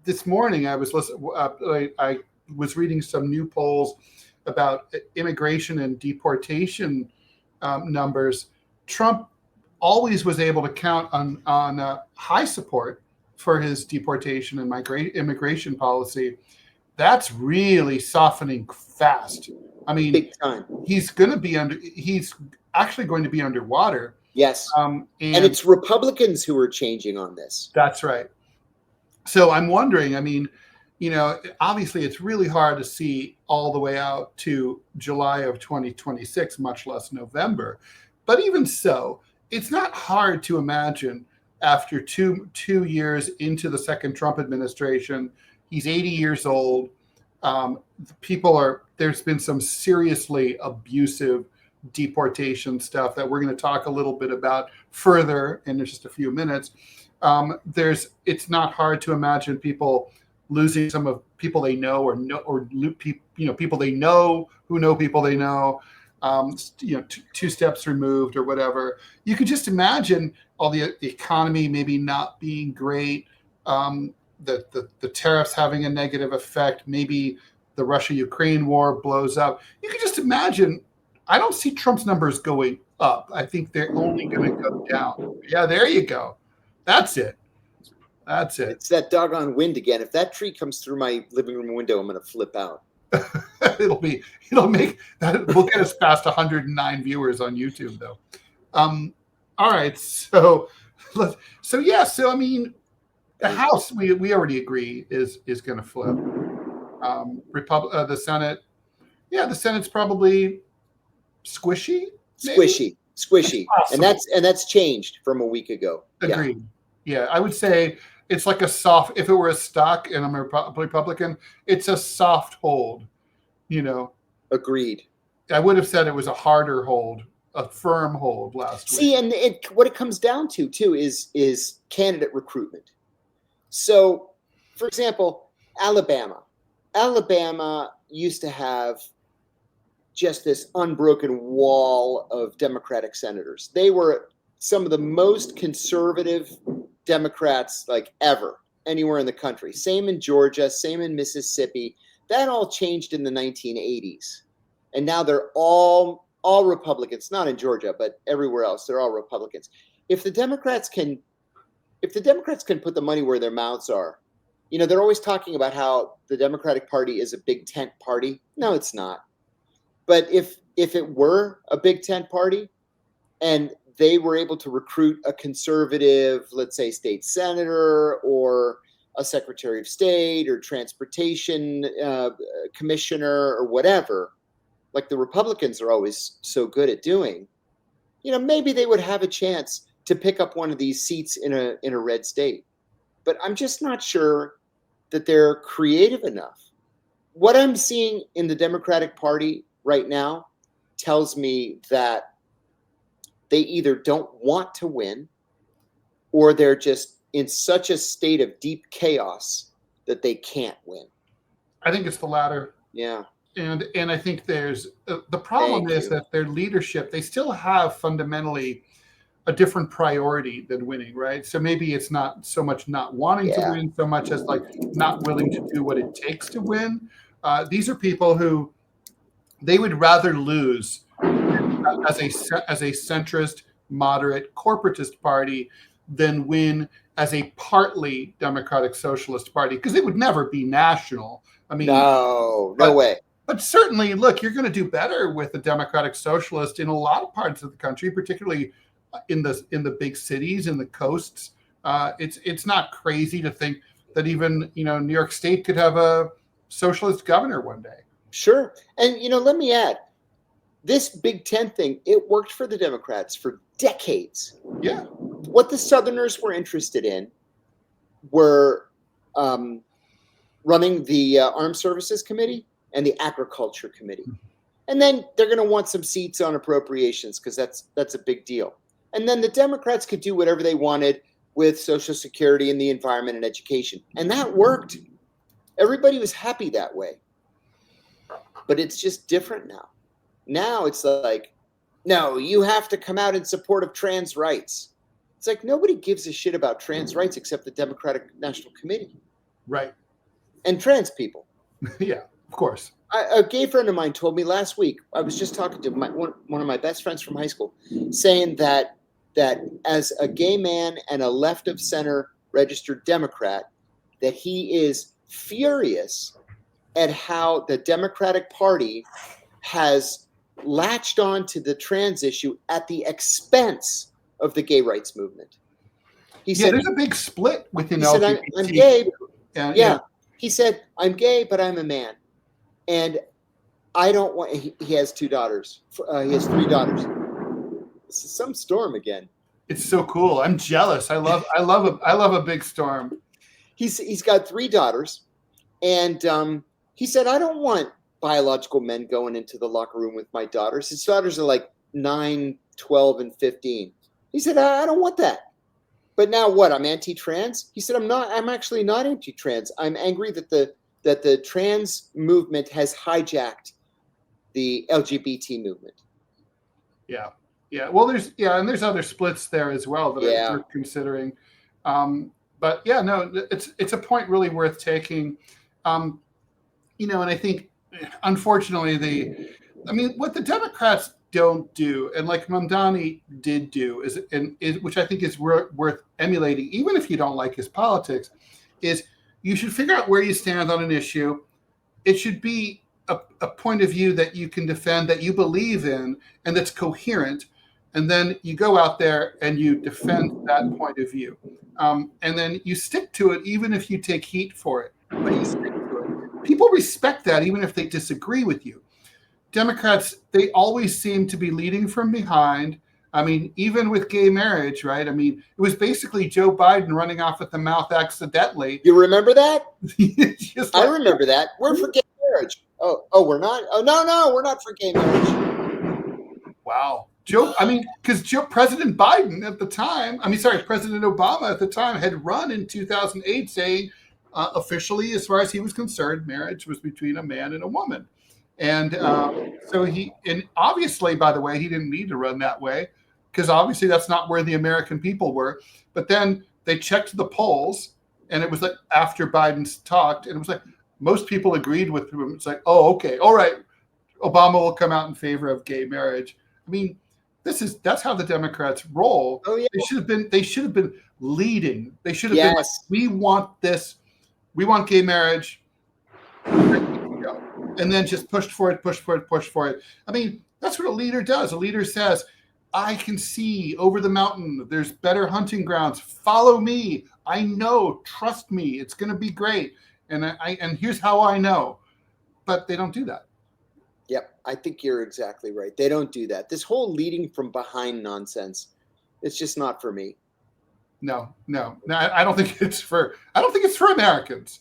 this morning I was I was reading some new polls about immigration and deportation numbers. Trump always was able to count on high support for his deportation and immigration policy. That's really softening fast. I mean, big time. He's actually going to be underwater. Yes. And it's Republicans who are changing on this. That's right. So I'm wondering, I mean, obviously it's really hard to see all the way out to July of 2026, much less November. But even so, it's not hard to imagine after two years into the second Trump administration, he's 80 years old. There's been some seriously abusive deportation stuff that we're going to talk a little bit about further in just a few minutes. It's not hard to imagine people losing some of people they know, people they know who know people they know, two steps removed or whatever. You could just imagine all the economy maybe not being great, the tariffs having a negative effect, maybe the Russia-Ukraine war blows up. You can just imagine. I don't see Trump's numbers going up. I think they're only going to go down. Yeah, there you go. That's it. It's that doggone wind again. If that tree comes through my living room window, I'm going to flip out. We'll get us past 109 viewers on YouTube though. All right. So I mean, the House, we already agree is going to flip. The Senate. Yeah, the Senate's probably squishy. And that's changed from a week ago. Agreed. Yeah, I would say it's like a soft. If it were a stock and I'm a Republican, it's a soft hold. Agreed. I would have said it was a harder hold, a firm hold last week. And what it comes down to too is candidate recruitment. So, for example, Alabama used to have just this unbroken wall of Democratic senators. They were some of the most conservative Democrats like ever, anywhere in the country. Same in Georgia, same in Mississippi. That all changed in the 1980s. And now they're all Republicans, not in Georgia, but everywhere else, they're all Republicans. If the Democrats can put the money where their mouths are, they're always talking about how the Democratic Party is a big tent party. No, it's not. But if it were a big tent party and they were able to recruit a conservative, let's say, state senator or a secretary of state or transportation commissioner or whatever, like the Republicans are always so good at doing, maybe they would have a chance to pick up one of these seats in a red state. But I'm just not sure that they're creative enough. What I'm seeing in the Democratic Party right now tells me that they either don't want to win or they're just in such a state of deep chaos that they can't win. I think it's the latter. Yeah. And I think there's the problem is that their leadership, they still have fundamentally a different priority than winning, right? So maybe it's not so much not wanting to win so much as like not willing to do what it takes to win. These are people who they would rather lose as a centrist, moderate, corporatist party than win as a partly Democratic Socialist party, because it would never be national. I mean, no way. But certainly, look, you're going to do better with a Democratic Socialist in a lot of parts of the country, particularly in the big cities and the coasts. It's not crazy to think that even New York State could have a socialist governor one day. Sure. And let me add, this Big Ten thing, it worked for the Democrats for decades. Yeah. What the Southerners were interested in were running the Armed Services Committee and the Agriculture Committee. And then they're going to want some seats on appropriations because that's a big deal. And then the Democrats could do whatever they wanted with Social Security and the environment and education. And that worked. Everybody was happy that way. But it's just different now. Now it's like, no, you have to come out in support of trans rights. It's like nobody gives a shit about trans rights except the Democratic National Committee. Right. and trans people. Yeah, of course. A gay friend of mine told me last week, I was just talking to one of my best friends from high school, saying that as a gay man and a left of center registered Democrat, that he is furious at how the Democratic Party has latched on to the trans issue at the expense of the gay rights movement. He said, there's a big split within he said, LGBT. I'm gay. And, Yeah. He said, I'm gay, but I'm a man. And I don't want, he has 2 daughters. He has 3 daughters. This is some storm again. It's so cool. I'm jealous. I love a big storm. He's got 3 daughters. And he said, I don't want biological men going into the locker room with my daughters. His daughters are like 9, 12, and 15. He said, I don't want that. But now what? I'm anti-trans? He said, I'm actually not anti-trans. I'm angry that the trans movement has hijacked the LGBT movement. Yeah. Yeah. Well, there's other splits there as well that we're considering. But yeah, no, it's a point really worth taking. And I think, unfortunately, what the Democrats don't do, and like Mamdani did do, which I think is worth emulating, even if you don't like his politics, is you should figure out where you stand on an issue. It should be a point of view that you can defend, that you believe in, and that's coherent. And then you go out there and you defend that point of view. And then you stick to it, even if you take heat for it. But you stick to it. People respect that, even if they disagree with you. Democrats, they always seem to be leading from behind. Even with gay marriage, right? It was basically Joe Biden running off at the mouth accidentally. You remember that? I remember that. We're for gay marriage. Oh, we're not? Oh, no, we're not for gay marriage. Wow. Because President Biden at the time, President Obama at the time had run in 2008 saying officially, as far as he was concerned, marriage was between a man and a woman. And and obviously, by the way, he didn't need to run that way, because obviously that's not where the American people were. But then they checked the polls, and it was like after Biden's talked, and it was like most people agreed with him. It's like, oh, okay, all right, Obama will come out in favor of gay marriage. That's how the Democrats roll. Oh, yeah. They should have been leading. They should have been like, we want this, we want gay marriage. And then just push for it. That's what a leader does. A leader says, I can see over the mountain. There's better hunting grounds. Follow me. I know. Trust me. It's going to be great. And here's how I know. But they don't do that. Yep. I think you're exactly right. They don't do that. This whole leading from behind nonsense, it's just not for me. No. I don't think it's for Americans.